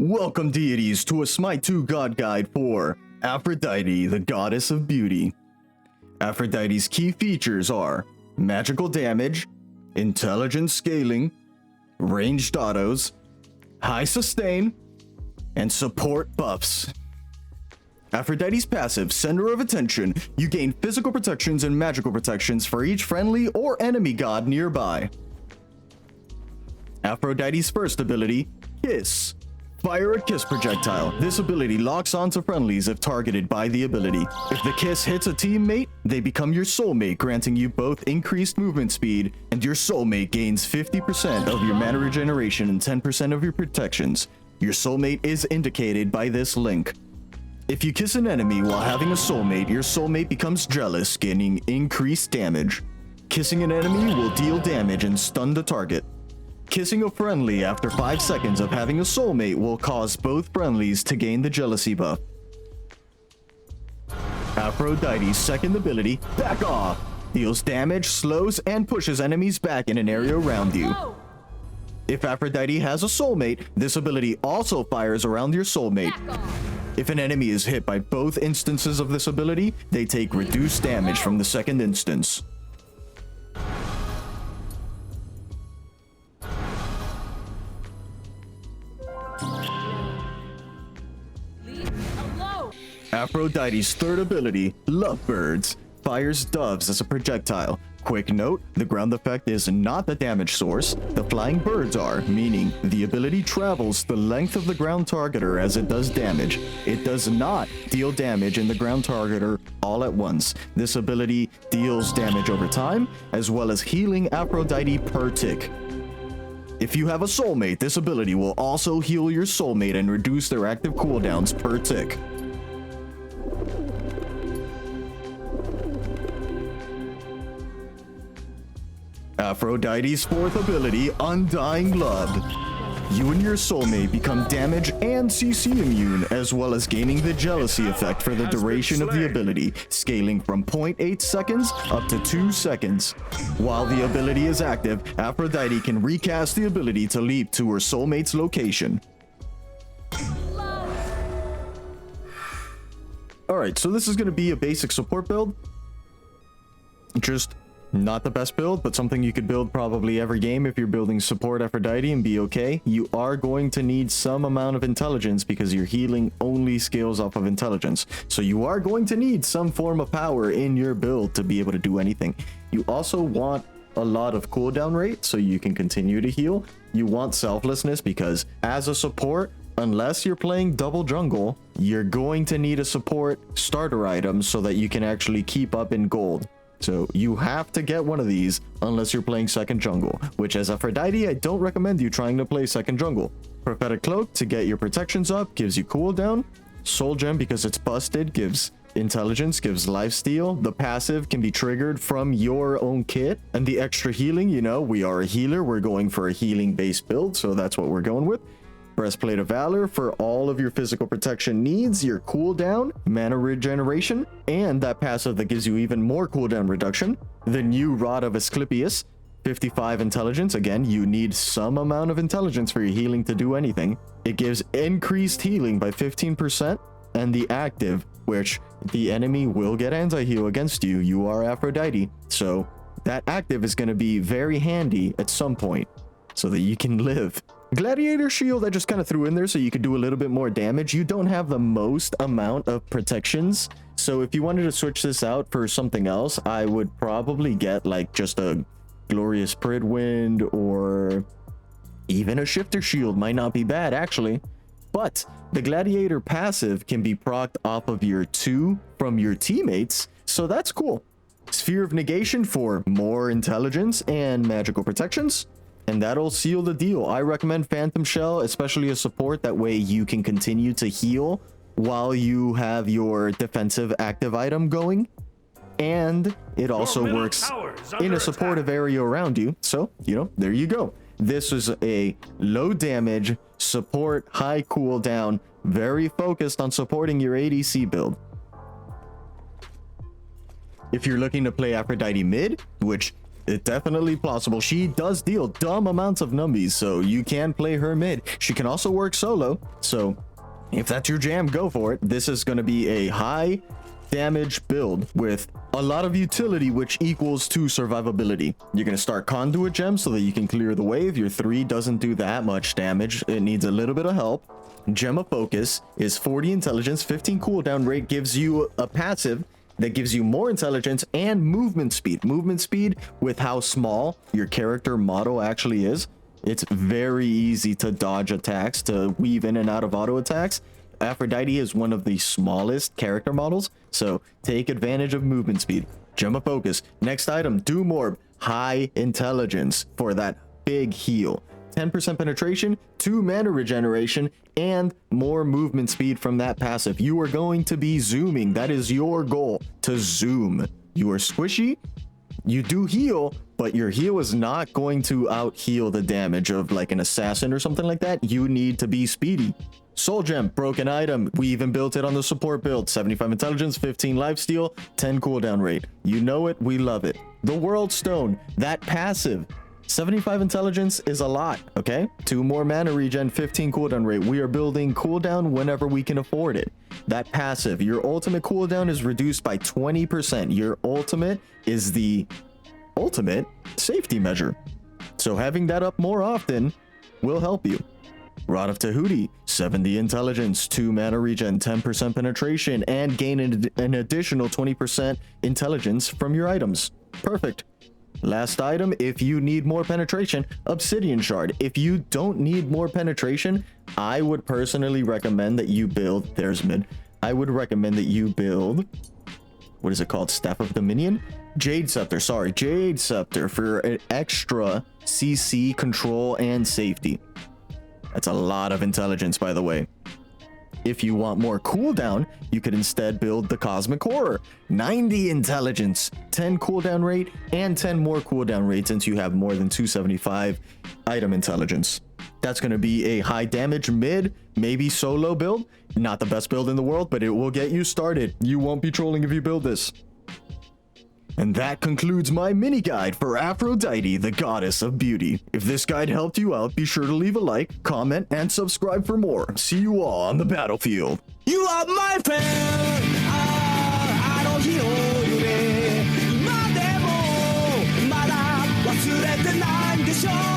Welcome, deities, to a Smite 2 God Guide for Aphrodite, the Goddess of Beauty. Aphrodite's key features are magical damage, intelligent scaling, ranged autos, high sustain, and support buffs. Aphrodite's passive, Center of Attention, you gain physical protections and magical protections for each friendly or enemy god nearby. Aphrodite's first ability, Kiss. Fire a kiss projectile. This ability locks onto friendlies if targeted by the ability. If the kiss hits a teammate, they become your soulmate, granting you both increased movement speed, and your soulmate gains 50% of your mana regeneration and 10% of your protections. Your soulmate is indicated by this link. If you kiss an enemy while having a soulmate, your soulmate becomes jealous, gaining increased damage. Kissing an enemy will deal damage and stun the target. Kissing a friendly after 5 seconds of having a soulmate will cause both friendlies to gain the jealousy buff. Aphrodite's second ability, Back Off, deals damage, slows, and pushes enemies back in an area around you. If Aphrodite has a soulmate, this ability also fires around your soulmate. If an enemy is hit by both instances of this ability, they take reduced damage from the second instance. Aphrodite's third ability, Lovebirds, fires doves as a projectile. Quick note, the ground effect is not the damage source, the flying birds are, meaning the ability travels the length of the ground targeter as it does damage. It does not deal damage in the ground targeter all at once. This ability deals damage over time, as well as healing Aphrodite per tick. If you have a soulmate, this ability will also heal your soulmate and reduce their active cooldowns per tick. Aphrodite's fourth ability, Undying Love. You and your soulmate become damage and CC immune, as well as gaining the jealousy effect for the duration of the ability, scaling from 0.8 seconds up to 2 seconds. While the ability is active, Aphrodite can recast the ability to leap to her soulmate's location. Alright, so this is going to be a basic support build. Just not the best build, but something you could build probably every game if you're building support Aphrodite and be okay. You are going to need some amount of intelligence because your healing only scales off of intelligence. So you are going to need some form of power in your build to be able to do anything. You also want a lot of cooldown rate so you can continue to heal. You want selflessness because as a support, unless you're playing double jungle, you're going to need a support starter item so that you can actually keep up in gold. So you have to get one of these unless you're playing second jungle, which as Aphrodite, I don't recommend you trying to play second jungle. Prophetic Cloak to get your protections up gives you cooldown. Soul Gem, because it's busted, gives intelligence, gives lifesteal. The passive can be triggered from your own kit. And the extra healing, you know, we are a healer. We're going for a healing based build, so that's what we're going with. Breastplate of Valor for all of your physical protection needs, your cooldown, mana regeneration, and that passive that gives you even more cooldown reduction. The new Rod of Asclepius, 55 intelligence. Again, you need some amount of intelligence for your healing to do anything. It gives increased healing by 15%, and the active, which the enemy will get anti-heal against you. You are Aphrodite, so that active is going to be very handy at some point so that you can live. Gladiator Shield I just kind of threw in there so you could do a little bit more damage. You don't have the most amount of protections, so if you wanted to switch this out for something else, I would probably get like just a Glorious Pridwind, or even a Shifter Shield might not be bad actually. But the Gladiator passive can be procced off of your 2 from your teammates, so that's cool. Sphere of Negation for more intelligence and magical protections, and that'll seal the deal. I recommend Phantom Shell, especially a support. That way you can continue to heal while you have your defensive active item going. And it also works in a supportive area around you. So, you know, there you go. This is a low damage, support, high cooldown, very focused on supporting your ADC build. If you're looking to play Aphrodite mid, which It's definitely plausible. She does deal dumb amounts of numbies, so you can play her mid. She can also work solo, so if that's your jam, go for it. This is going to be a high damage build with a lot of utility, which equals to survivability. You're going to start conduit gem so that you can clear the wave. Your 3 doesn't do that much damage. It needs a little bit of help. Gem of Focus is 40 intelligence, 15 cooldown rate, gives you a passive that gives you more intelligence and movement speed. Movement speed with how small your character model actually is. It's very easy to dodge attacks, to weave in and out of auto attacks. Aphrodite is one of the smallest character models, so take advantage of movement speed. Gem of Focus. Next item, Doom Orb. High intelligence for that big heal. 10% penetration, 2 mana regeneration, and more movement speed from that passive. You are going to be zooming. That is your goal, to zoom. You are squishy. You do heal, but your heal is not going to out heal the damage of like an assassin or something like that. You need to be speedy. Soul Gem, broken item. We even built it on the support build. 75 intelligence, 15 lifesteal, 10 cooldown rate. You know it, we love it. The World Stone, that passive. 75 intelligence is a lot, okay? 2 more mana regen, 15 cooldown rate. We are building cooldown whenever we can afford it. That passive, your ultimate cooldown is reduced by 20%. Your ultimate is the ultimate safety measure. So having that up more often will help you. Rod of Tahuti, 70 intelligence, 2 mana regen, 10% penetration, and gain an additional 20% intelligence from your items. Perfect. Last item, if you need more penetration, Obsidian Shard. If you don't need more penetration, I would personally recommend that you build, there's mid, I would recommend that you build, what is it called? Staff of Dominion? Jade Scepter, sorry, Jade Scepter for an extra CC control and safety. That's a lot of intelligence, by the way. If you want more cooldown, you could instead build the Cosmic Horror. 90 intelligence, 10 cooldown rate, and 10 more cooldown rate since you have more than 275 item intelligence. That's going to be a high damage mid, maybe solo build. Not the best build in the world, but it will get you started. You won't be trolling if you build this. And that concludes my mini guide for Aphrodite, the goddess of beauty. If this guide helped you out, be sure to leave a like, comment, and subscribe for more. See you all on the battlefield. You are my friend. あの日の夢今でもまだ忘れてないんでしょう